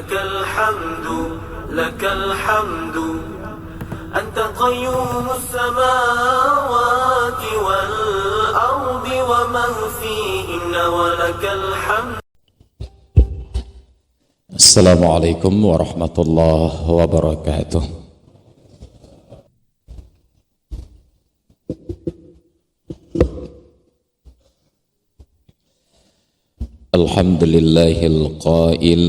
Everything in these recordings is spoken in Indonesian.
لك الحمد أنت قيوم السماوات والأرض ومن فيهن ولك الحمد. Assalamualaikum warahmatullahi wabarakatuh. Alhamdulillahil qail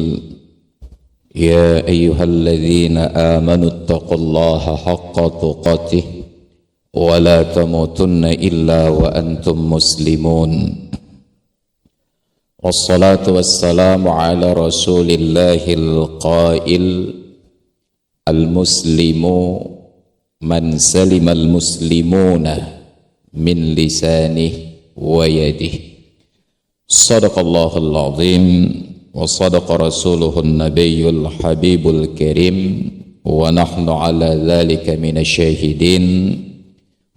ya ayyuhalladzina amanu taqullaha haqqa tuqatih wa la tamutunna illa wa antum muslimun. Wassalatu wassalamu ala rasulillahil qail al-muslimu man salimal muslimuna min lisanih wa yadih. Sadaqallahul azim wa sadaqa rasuluhun nabiyyul habibul karim wa nahnu ala dhalika minasyahidin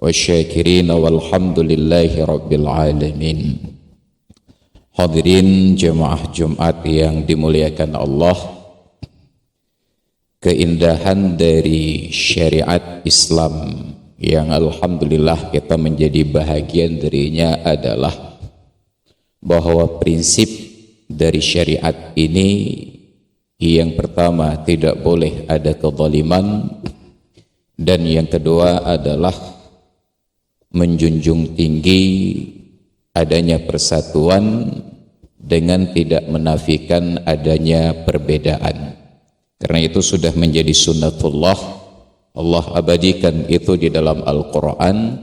wa syakirin walhamdulillahi rabbil alamin. Hadirin jemaah Jumat yang dimuliakan Allah, keindahan dari syariat Islam yang alhamdulillah kita menjadi bahagian darinya adalah bahwa prinsip dari syariat ini yang pertama tidak boleh ada kezaliman, dan yang kedua adalah menjunjung tinggi adanya persatuan dengan tidak menafikan adanya perbedaan. Karena itu sudah menjadi sunnatullah, Allah abadikan itu di dalam Al-Quran.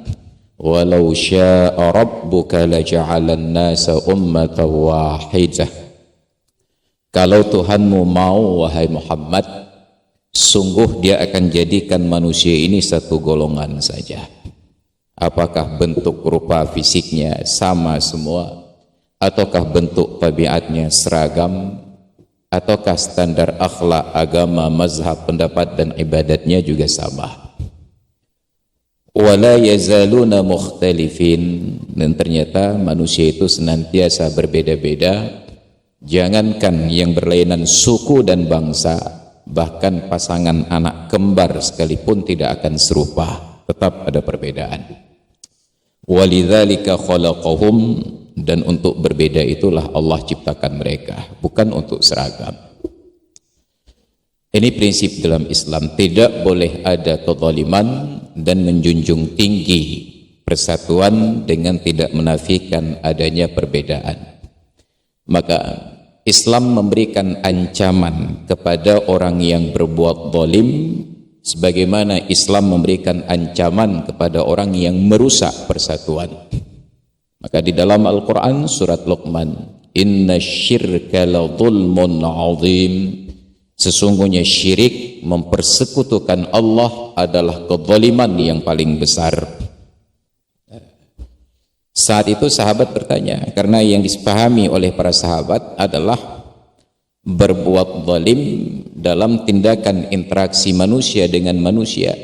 Walau sya'a rabbuka laja'alan nasa ummatan wahidah. Kalau Tuhanmu mau, wahai Muhammad, sungguh dia akan jadikan manusia ini satu golongan saja. Apakah bentuk rupa fisiknya sama semua, ataukah bentuk tabiatnya seragam, ataukah standar akhlak, agama, mazhab, pendapat dan ibadatnya juga sama. Wala yazaluna mukhtalifin, dan ternyata manusia itu senantiasa berbeda-beda. Jangankan yang berlainan suku dan bangsa, bahkan pasangan anak kembar sekalipun tidak akan serupa, tetap ada perbedaan. Walidzalika khalaqahum, dan untuk berbeda itulah Allah ciptakan mereka, bukan untuk seragam. Ini prinsip dalam Islam, tidak boleh ada kezaliman dan menjunjung tinggi persatuan dengan tidak menafikan adanya perbedaan. Maka Islam memberikan ancaman kepada orang yang berbuat zalim, sebagaimana Islam memberikan ancaman kepada orang yang merusak persatuan. Maka di dalam Al-Quran surat Luqman, inna syirka la dhulmun azim, sesungguhnya syirik, mempersekutukan Allah, adalah kezaliman yang paling besar. Saat itu sahabat bertanya, karena yang disepahami oleh para sahabat adalah berbuat zalim dalam tindakan interaksi manusia dengan manusia.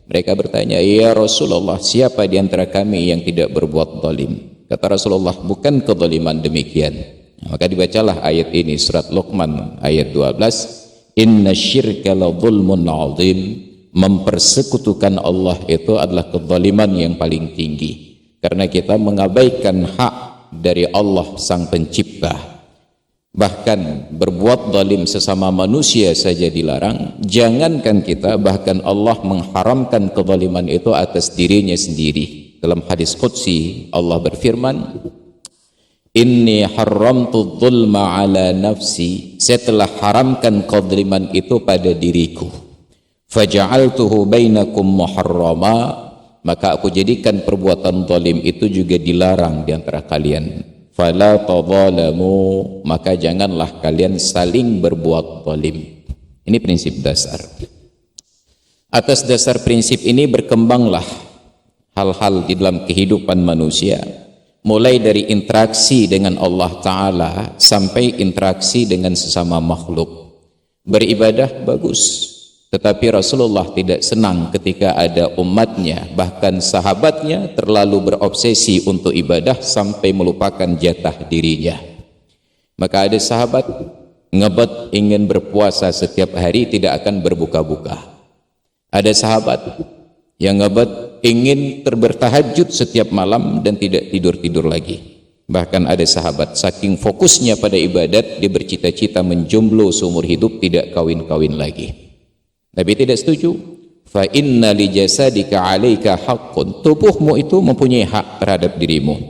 Mereka bertanya, ya Rasulullah, siapa di antara kami yang tidak berbuat zalim? Kata Rasulullah, bukan kezaliman demikian. Maka dibacalah ayat ini, surat Luqman ayat 12, inna syirka la dhulmun azim, mempersekutukan Allah itu adalah kezaliman yang paling tinggi. Karena kita mengabaikan hak dari Allah sang pencipta. Bahkan berbuat zalim sesama manusia saja dilarang, jangankan kita, bahkan Allah mengharamkan kezaliman itu atas dirinya sendiri. Dalam hadis qudsi Allah berfirman, inni haramtu dzulma ala nafsi, saya telah haramkan kezaliman itu pada diriku. Faja'altuhu bainakum muharrama, maka aku jadikan perbuatan zalim itu juga dilarang di antara kalian. Fala tadzalamu, maka janganlah kalian saling berbuat zalim. Ini prinsip dasar. Atas dasar prinsip ini berkembanglah hal-hal di dalam kehidupan manusia, mulai dari interaksi dengan Allah Ta'ala sampai interaksi dengan sesama makhluk. Beribadah bagus, tetapi Rasulullah tidak senang ketika ada umatnya, bahkan sahabatnya, terlalu berobsesi untuk ibadah sampai melupakan jatah dirinya. Maka ada sahabat ngebet ingin berpuasa setiap hari tidak akan berbuka-buka. Ada sahabat yang ngebet ingin bertahajud setiap malam dan tidak tidur-tidur lagi. Bahkan ada sahabat saking fokusnya pada ibadat, dia bercita-cita menjomblo seumur hidup, tidak kawin-kawin lagi. Nabi tidak setuju. Fa inna li jasadika 'alaika haqqun. Tubuhmu itu mempunyai hak terhadap dirimu.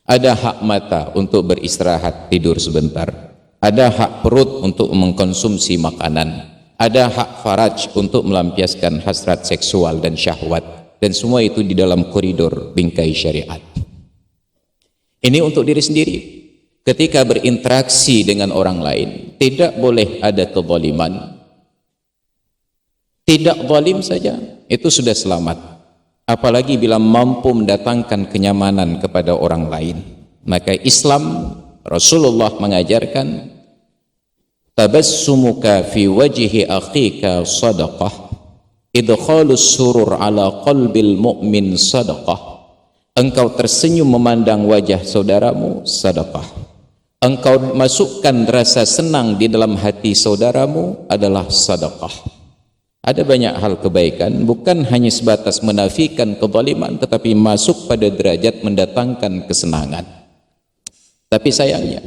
Ada hak mata untuk beristirahat, tidur sebentar. Ada hak perut untuk mengkonsumsi makanan. Ada hak faraj untuk melampiaskan hasrat seksual dan syahwat. Dan semua itu di dalam koridor bingkai syariat. Ini untuk diri sendiri. Ketika berinteraksi dengan orang lain, tidak boleh ada kezaliman. Tidak zalim saja, itu sudah selamat. Apalagi bila mampu mendatangkan kenyamanan kepada orang lain. Maka Islam, Rasulullah mengajarkan, tabassumuka fi wajhi akhika sadaqah, idkhalus surur ala qalbil mu'min sadaqah. Engkau tersenyum memandang wajah saudaramu, sedekah. Engkau masukkan rasa senang di dalam hati saudaramu adalah sedekah. Ada banyak hal kebaikan, bukan hanya sebatas menafikan kezaliman, tetapi masuk pada derajat mendatangkan kesenangan. Tapi sayangnya,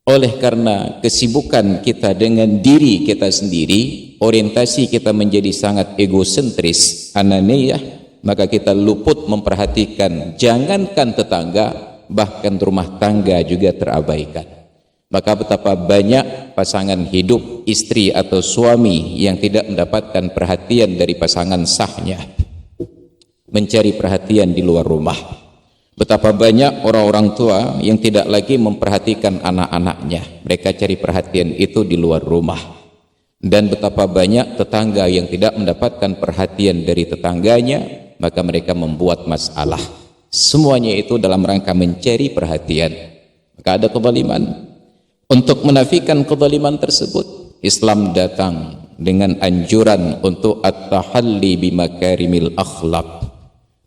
oleh karena kesibukan kita dengan diri kita sendiri, orientasi kita menjadi sangat egosentris, ananiyah, maka kita luput memperhatikan jangankan tetangga, bahkan rumah tangga juga terabaikan. Maka betapa banyak pasangan hidup, istri atau suami yang tidak mendapatkan perhatian dari pasangan sahnya, mencari perhatian di luar rumah. Betapa banyak orang-orang tua yang tidak lagi memperhatikan anak-anaknya, mereka cari perhatian itu di luar rumah. Dan betapa banyak tetangga yang tidak mendapatkan perhatian dari tetangganya, maka mereka membuat masalah. Semuanya itu dalam rangka mencari perhatian. Maka ada kezaliman. Untuk menafikan kezaliman tersebut, Islam datang dengan anjuran untuk at-tahalli bimakarimil akhlaq,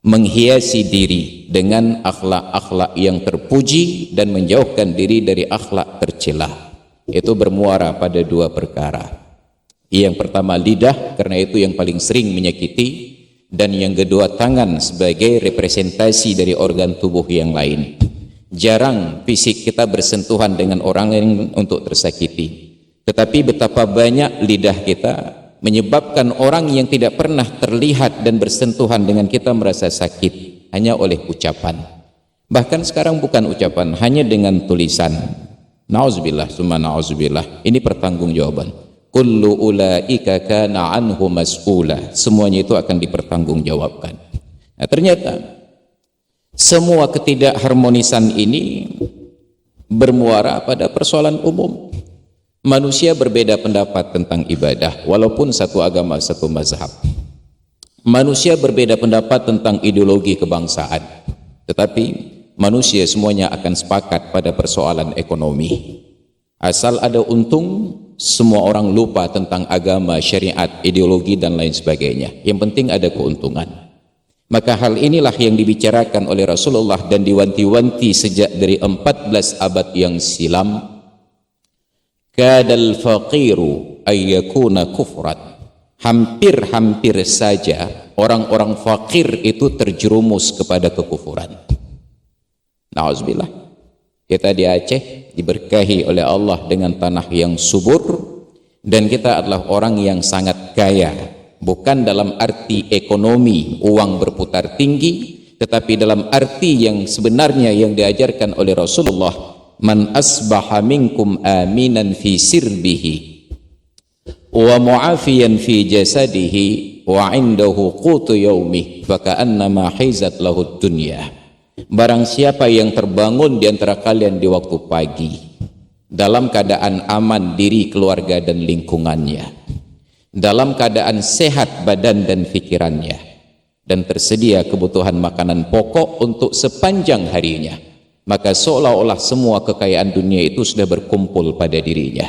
menghiasi diri dengan akhlak-akhlak yang terpuji dan menjauhkan diri dari akhlak tercela. Itu bermuara pada dua perkara. Yang pertama lidah, karena itu yang paling sering menyakiti. Dan yang kedua tangan sebagai representasi dari organ tubuh yang lain. Jarang fisik kita bersentuhan dengan orang lain untuk tersakiti. Tetapi betapa banyak lidah kita menyebabkan orang yang tidak pernah terlihat dan bersentuhan dengan kita merasa sakit hanya oleh ucapan. Bahkan sekarang bukan ucapan, hanya dengan tulisan. Nauzubillah, summa nauzubillah. Ini pertanggungjawaban. Kullu ulaika kana anhu mas'ula. Semuanya itu akan dipertanggungjawabkan. Nah, ternyata semua ketidakharmonisan ini bermuara pada persoalan umum. Manusia berbeda pendapat tentang ibadah, walaupun satu agama, satu mazhab. Manusia berbeda pendapat tentang ideologi kebangsaan, tetapi manusia semuanya akan sepakat pada persoalan ekonomi. Asal ada untung, semua orang lupa tentang agama, syariat, ideologi dan lain sebagainya. Yang penting ada keuntungan. Maka hal inilah yang dibicarakan oleh Rasulullah dan diwanti-wanti sejak dari 14 abad yang silam. Kadal faqiru ayyakuna kufrat. Hampir-hampir saja orang-orang fakir itu terjerumus kepada kekufuran. Na'udzubillah. Kita di Aceh diberkahi oleh Allah dengan tanah yang subur, dan kita adalah orang yang sangat kaya, bukan dalam arti ekonomi uang berputar tinggi, tetapi dalam arti yang sebenarnya yang diajarkan oleh Rasulullah, man asbaha minkum aminan fi sirbihi wa mu'afiyan fi jasadihi wa indahu qutu yaumih fa ka'annama hizat lahu dunya. Barang siapa yang terbangun di antara kalian di waktu pagi dalam keadaan aman diri, keluarga dan lingkungannya, dalam keadaan sehat badan dan pikirannya, dan tersedia kebutuhan makanan pokok untuk sepanjang harinya, maka seolah-olah semua kekayaan dunia itu sudah berkumpul pada dirinya.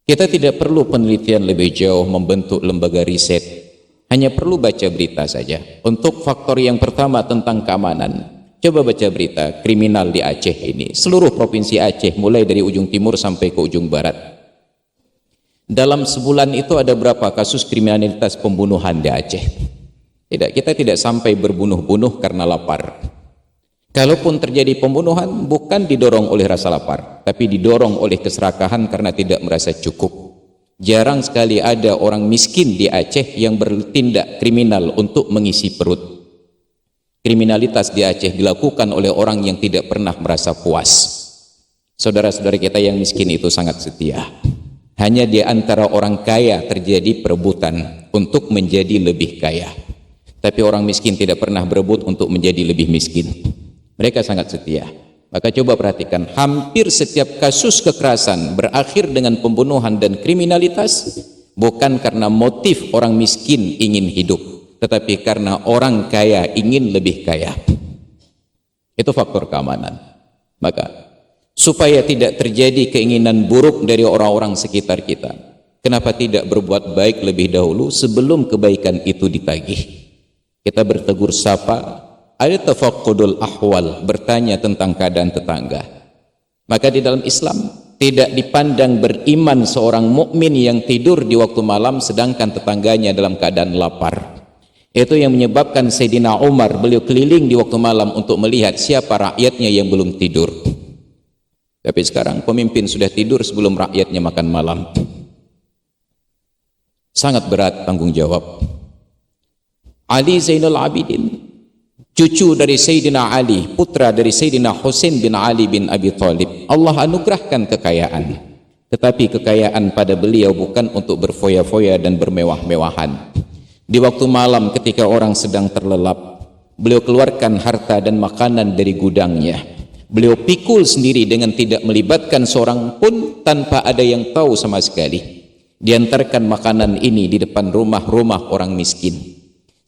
Kita tidak perlu penelitian lebih jauh, membentuk lembaga riset. Hanya perlu baca berita saja. Untuk faktor yang pertama tentang keamanan, Coba baca berita kriminal di Aceh ini, seluruh provinsi Aceh mulai dari ujung timur sampai ke ujung barat. Dalam sebulan itu ada berapa kasus kriminalitas pembunuhan di Aceh? Tidak, kita tidak sampai berbunuh-bunuh karena lapar. Kalaupun terjadi pembunuhan bukan didorong oleh rasa lapar, tapi didorong oleh keserakahan karena tidak merasa cukup. Jarang sekali ada orang miskin di Aceh yang bertindak kriminal untuk mengisi perut. Kriminalitas di Aceh dilakukan oleh orang yang tidak pernah merasa puas. Saudara-saudara kita yang miskin itu sangat setia. Hanya di antara orang kaya terjadi perebutan untuk menjadi lebih kaya. Tapi orang miskin tidak pernah berebut untuk menjadi lebih miskin. Mereka sangat setia. Maka coba perhatikan, hampir setiap kasus kekerasan berakhir dengan pembunuhan dan kriminalitas bukan karena motif orang miskin ingin hidup, tetapi karena orang kaya ingin lebih kaya. Itu faktor keamanan. Maka supaya tidak terjadi keinginan buruk dari orang-orang sekitar kita, kenapa tidak berbuat baik lebih dahulu sebelum kebaikan itu ditagih? Kita bertegur sapa, ada tafaqqudul ahwal, bertanya tentang keadaan tetangga. Maka di dalam Islam tidak dipandang beriman seorang mukmin yang tidur di waktu malam sedangkan tetangganya dalam keadaan lapar. Itu yang menyebabkan Sayyidina Umar beliau keliling di waktu malam untuk melihat siapa rakyatnya yang belum tidur. Tapi sekarang pemimpin sudah tidur sebelum rakyatnya makan malam. Sangat berat tanggung jawab. Ali Zainul Abidin, cucu dari Sayyidina Ali, putra dari Sayyidina Husain bin Ali bin Abi Thalib, Allah anugerahkan kekayaan. Tetapi kekayaan pada beliau bukan untuk berfoya-foya dan bermewah-mewahan. Di waktu malam ketika orang sedang terlelap, beliau keluarkan harta dan makanan dari gudangnya. Beliau pikul sendiri dengan tidak melibatkan seorang pun, tanpa ada yang tahu sama sekali. Diantarkan makanan ini di depan rumah-rumah orang miskin.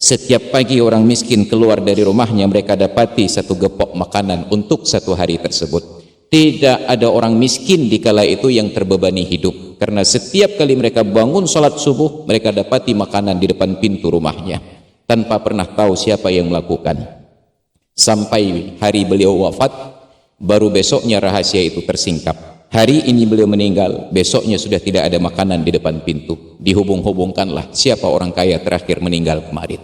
Setiap pagi orang miskin keluar dari rumahnya, mereka dapati satu gepok makanan untuk satu hari tersebut. Tidak ada orang miskin di kala itu yang terbebani hidup, karena setiap kali mereka bangun salat subuh, mereka dapati makanan di depan pintu rumahnya, tanpa pernah tahu siapa yang melakukan. Sampai hari beliau wafat, baru besoknya rahasia itu tersingkap. Hari ini beliau meninggal, besoknya sudah tidak ada makanan di depan pintu. Dihubung-hubungkanlah siapa orang kaya terakhir meninggal kemarin.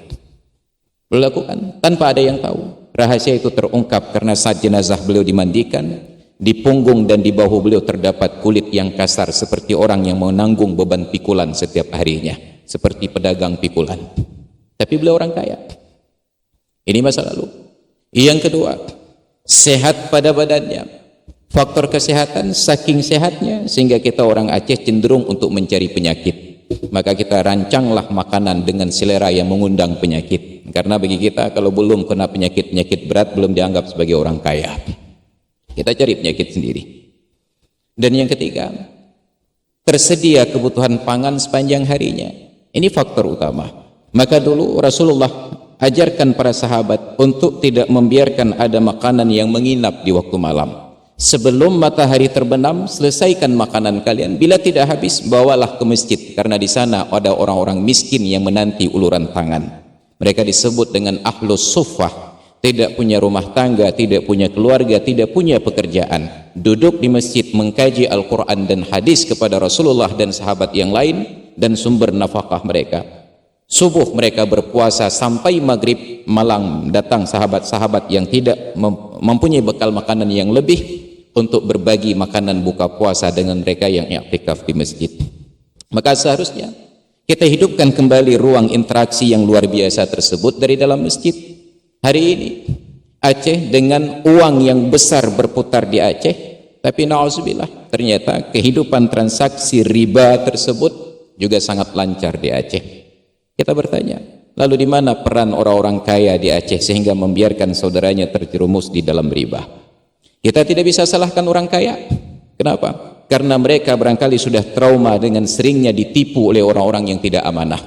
Beliau lakukan tanpa ada yang tahu. Rahasia itu terungkap karena saat jenazah beliau dimandikan, di punggung dan di bahu beliau terdapat kulit yang kasar seperti orang yang menanggung beban pikulan setiap harinya, seperti pedagang pikulan. Tapi beliau orang kaya. Ini masa lalu. Yang kedua, sehat pada badannya. Faktor kesehatan, saking sehatnya sehingga kita orang Aceh cenderung untuk mencari penyakit. Maka kita rancanglah makanan dengan selera yang mengundang penyakit. Karena bagi kita kalau belum kena penyakit-penyakit berat belum dianggap sebagai orang kaya. Kita cari penyakit sendiri. Dan yang ketiga, tersedia kebutuhan pangan sepanjang harinya. Ini faktor utama. Maka dulu Rasulullah ajarkan para sahabat untuk tidak membiarkan ada makanan yang menginap di waktu malam. Sebelum matahari terbenam, selesaikan makanan kalian. Bila tidak habis, bawalah ke masjid, karena di sana ada orang-orang miskin yang menanti uluran tangan. Mereka disebut dengan ahlus suffah, tidak punya rumah tangga, tidak punya keluarga, tidak punya pekerjaan. Duduk di masjid mengkaji Al-Quran dan hadis kepada Rasulullah dan sahabat yang lain, dan sumber nafkah mereka. Subuh mereka berpuasa sampai maghrib, malam datang sahabat-sahabat yang tidak mempunyai bekal makanan yang lebih untuk berbagi makanan buka puasa dengan mereka yang i'tikaf di masjid. Maka seharusnya kita hidupkan kembali ruang interaksi yang luar biasa tersebut dari dalam masjid. Hari ini Aceh dengan uang yang besar berputar di Aceh, tapi na'udzubillah ternyata kehidupan transaksi riba tersebut juga sangat lancar di Aceh. Kita bertanya, lalu di mana peran orang-orang kaya di Aceh sehingga membiarkan saudaranya terjerumus di dalam riba? Kita tidak bisa salahkan orang kaya. Kenapa? Karena mereka barangkali sudah trauma dengan seringnya ditipu oleh orang-orang yang tidak amanah.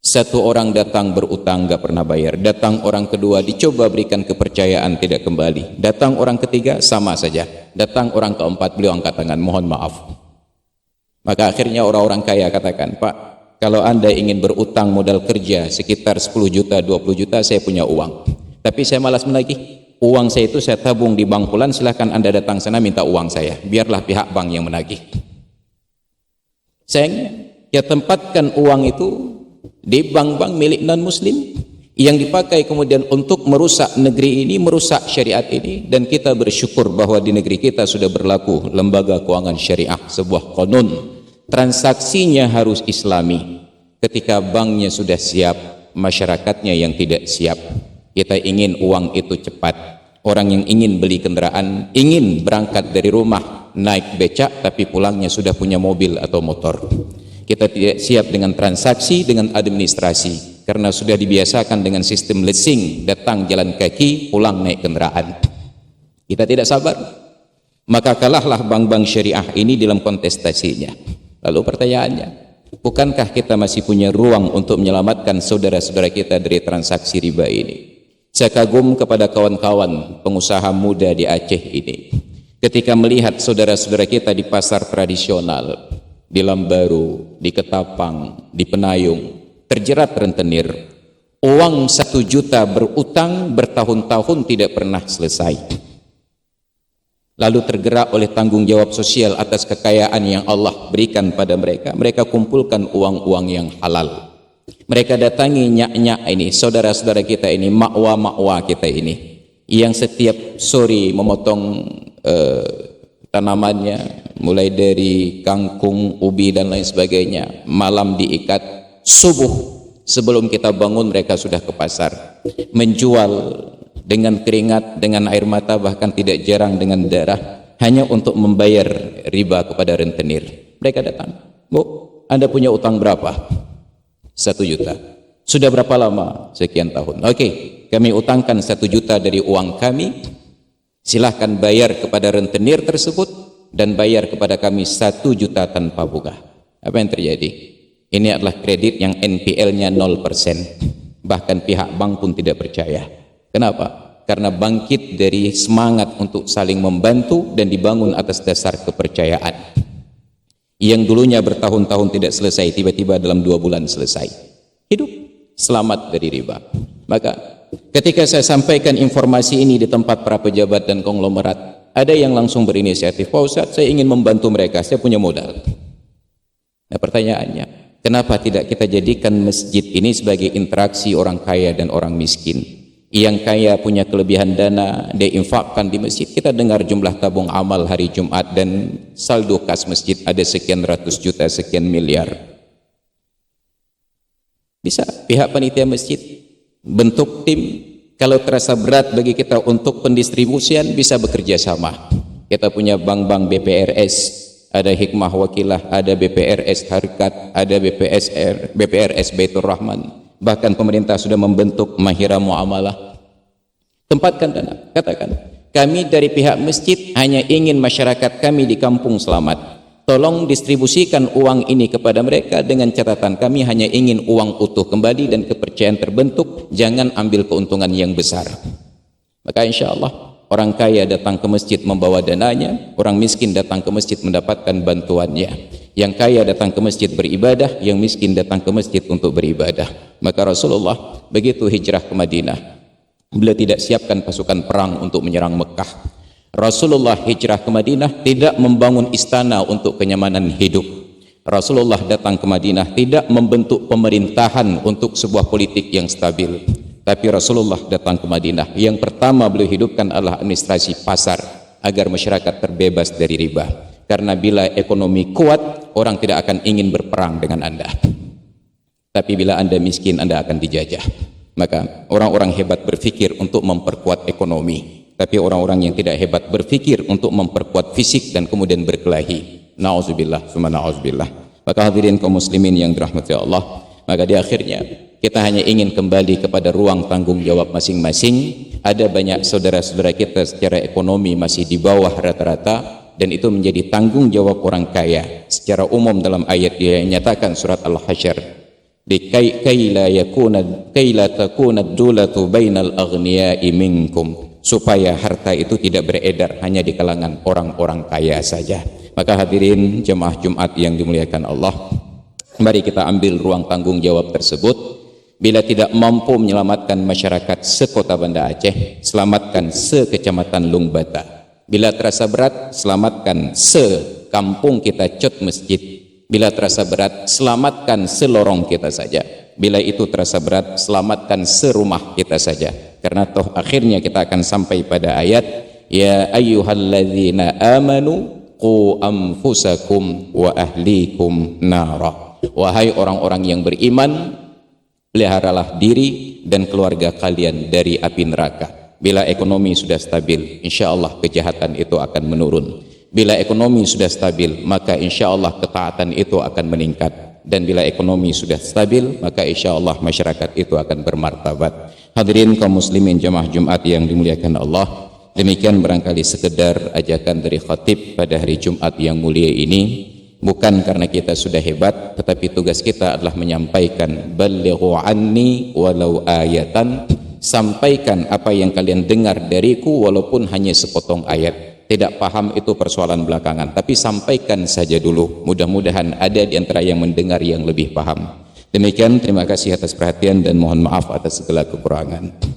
Satu orang datang berutang gak pernah bayar, datang orang kedua dicoba berikan kepercayaan tidak kembali, datang orang ketiga sama saja, datang orang keempat beliau angkat tangan mohon maaf. Maka akhirnya orang-orang kaya katakan, Pak, kalau Anda ingin berutang modal kerja sekitar 10 juta, 20 juta, saya punya uang. Tapi saya malas menagih. Uang saya itu saya tabung di bank fulan, silahkan Anda datang sana minta uang saya. Biarlah pihak bank yang menagih. Sayangnya, ya tempatkan uang itu di bank-bank milik non-muslim yang dipakai kemudian untuk merusak negeri ini, merusak syariat ini. Dan kita bersyukur bahwa di negeri kita sudah berlaku lembaga keuangan syariah, sebuah qanun. Transaksinya harus islami. Ketika banknya sudah siap, masyarakatnya yang tidak siap. Kita ingin uang itu cepat. Orang yang ingin beli kendaraan, ingin berangkat dari rumah naik becak, tapi pulangnya sudah punya mobil atau motor. Kita tidak siap dengan transaksi, dengan administrasi, karena sudah dibiasakan dengan sistem leasing, datang jalan kaki, pulang naik kendaraan. Kita tidak sabar, maka kalahlah bank-bank syariah ini dalam kontestasinya. Lalu pertanyaannya, bukankah kita masih punya ruang untuk menyelamatkan saudara-saudara kita dari transaksi riba ini? Saya kagum kepada kawan-kawan pengusaha muda di Aceh ini. Ketika melihat saudara-saudara kita di pasar tradisional, di Lambaru, di Ketapang, di Penayung, terjerat rentenir. Uang 1 juta berutang bertahun-tahun tidak pernah selesai. Lalu tergerak oleh tanggung jawab sosial atas kekayaan yang Allah berikan pada mereka. Mereka kumpulkan uang-uang yang halal. Mereka datangi nyak-nyak ini, saudara-saudara kita ini, makwa-makwa kita ini, yang setiap sore memotong tanamannya, mulai dari kangkung, ubi dan lain sebagainya. Malam diikat, subuh sebelum kita bangun mereka sudah ke pasar menjual dengan keringat, dengan air mata, bahkan tidak jarang dengan darah, hanya untuk membayar riba kepada rentenir. Mereka datang, Bu, Anda punya utang berapa? 1 juta. Sudah berapa lama? Sekian tahun. Oke, kami utangkan 1 juta dari uang kami. Silahkan bayar kepada rentenir tersebut dan bayar kepada kami 1 juta tanpa bunga. Apa yang terjadi? Ini adalah kredit yang NPL-nya 0%. Bahkan pihak bank pun tidak percaya. Kenapa? Karena bangkit dari semangat untuk saling membantu dan dibangun atas dasar kepercayaan. Yang dulunya bertahun-tahun tidak selesai, tiba-tiba dalam 2 bulan selesai. Hidup selamat dari riba. Maka ketika saya sampaikan informasi ini di tempat para pejabat dan konglomerat, ada yang langsung berinisiatif, Pak Ustadz, saya ingin membantu mereka, saya punya modal. Nah pertanyaannya, kenapa tidak kita jadikan masjid ini sebagai interaksi orang kaya dan orang miskin? Yang kaya punya kelebihan dana, dia infakkan di masjid. Kita dengar jumlah tabung amal hari Jumat dan saldo kas masjid ada sekian ratus juta, sekian miliar. Bisa pihak panitia masjid bentuk tim. Kalau terasa berat bagi kita untuk pendistribusian, bisa bekerja sama. Kita punya bank-bank BPRS, ada Hikmah Wakilah, ada BPRS Harkat, ada BPRS Baitur Rahman. Bahkan pemerintah sudah membentuk Mahira Muamalah. Tempatkan dana. Katakan, kami dari pihak masjid hanya ingin masyarakat kami di kampung selamat. Tolong distribusikan uang ini kepada mereka dengan catatan kami hanya ingin uang utuh kembali dan kepercayaan terbentuk. Jangan ambil keuntungan yang besar. Maka insya Allah orang kaya datang ke masjid membawa dananya, orang miskin datang ke masjid mendapatkan bantuannya. Yang kaya datang ke masjid beribadah, yang miskin datang ke masjid untuk beribadah. Maka Rasulullah begitu hijrah ke Madinah, beliau tidak siapkan pasukan perang untuk menyerang Mekah. Rasulullah hijrah ke Madinah tidak membangun istana untuk kenyamanan hidup. Rasulullah datang ke Madinah tidak membentuk pemerintahan untuk sebuah politik yang stabil. Tapi Rasulullah datang ke Madinah, yang pertama beliau hidupkan adalah administrasi pasar agar masyarakat terbebas dari riba. Karena bila ekonomi kuat, orang tidak akan ingin berperang dengan Anda. Tapi bila Anda miskin, Anda akan dijajah. Maka orang-orang hebat berpikir untuk memperkuat ekonomi. Tapi orang-orang yang tidak hebat berpikir untuk memperkuat fisik dan kemudian berkelahi. Na'udzubillah, summa na'udzubillah. Maka hadirin kaum muslimin yang dirahmati Allah, maka di akhirnya kita hanya ingin kembali kepada ruang tanggung jawab masing-masing. Ada banyak saudara-saudara kita secara ekonomi masih di bawah rata-rata, dan itu menjadi tanggung jawab orang kaya. Secara umum dalam ayat dia nyatakan surat Al-Hasyr, kaila takuna dulatu bainal aghniya'i minkum, supaya harta itu tidak beredar hanya di kalangan orang-orang kaya saja. Maka hadirin jemaah Jumat yang dimuliakan Allah, mari kita ambil ruang tanggung jawab tersebut. Bila tidak mampu menyelamatkan masyarakat sekota Banda Aceh, selamatkan sekecamatan Lungbata. Bila terasa berat, selamatkan sekampung kita Cot Masjid. Bila terasa berat, selamatkan selorong kita saja. Bila itu terasa berat, selamatkan serumah kita saja. Karena toh akhirnya kita akan sampai pada ayat, ya ayyuhalladzina amanu qu anfusakum wa ahlikum nara. Wahai orang-orang yang beriman, peliharalah diri dan keluarga kalian dari api neraka. Bila ekonomi sudah stabil, insya Allah kejahatan itu akan menurun. Bila ekonomi sudah stabil, maka insya Allah ketaatan itu akan meningkat. Dan bila ekonomi sudah stabil, maka insya Allah masyarakat itu akan bermartabat. Hadirin kaum muslimin jamaah Jumat yang dimuliakan Allah, demikian barangkali sekedar ajakan dari khatib pada hari Jumat yang mulia ini. Bukan karena kita sudah hebat, tetapi tugas kita adalah menyampaikan balighu anni walau ayatan, sampaikan apa yang kalian dengar dariku walaupun hanya sepotong ayat. Tidak paham itu persoalan belakangan, tapi sampaikan saja dulu. Mudah-mudahan ada di antara yang mendengar yang lebih paham. Demikian, terima kasih atas perhatian dan mohon maaf atas segala kekurangan.